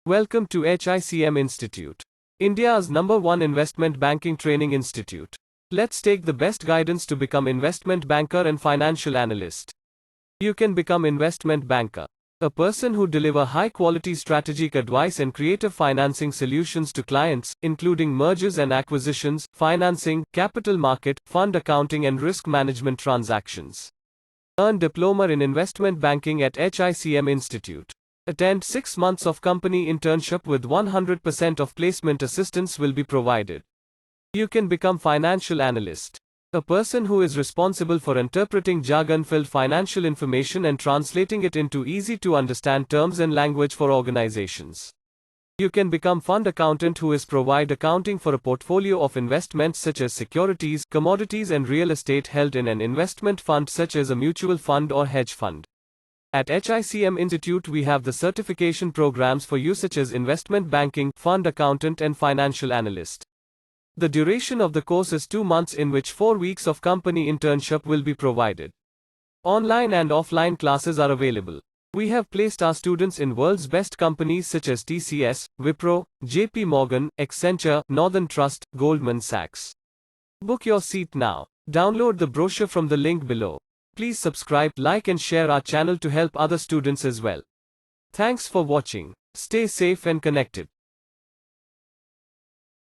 Welcome to HICM Institute, India's #1 investment banking training institute. Let's take the best guidance to become investment banker and financial analyst. You can become investment banker, a person who deliver high-quality strategic advice and creative financing solutions to clients, including mergers and acquisitions, financing, capital market, fund accounting and risk management transactions. Earn diploma in investment banking at HICM Institute. Attend 6 months of company internship with 100% of placement assistance will be provided. You can become financial analyst, a person who is responsible for interpreting jargon-filled financial information and translating it into easy-to-understand terms and language for organizations. You can become fund accountant who is provide accounting for a portfolio of investments such as securities, commodities and real estate held in an investment fund such as a mutual fund or hedge fund. At HICM Institute we have the certification programs for you such as investment banking, fund accountant and financial analyst. The duration of the course is 2 months in which 4 weeks of company internship will be provided. Online and offline classes are available. We have placed our students in world's best companies such as TCS, Wipro, JP Morgan, Accenture, Northern Trust, Goldman Sachs. Book your seat now. Download the brochure from the link below. Please subscribe, like and share our channel to help other students as well. Thanks for watching. Stay safe and connected.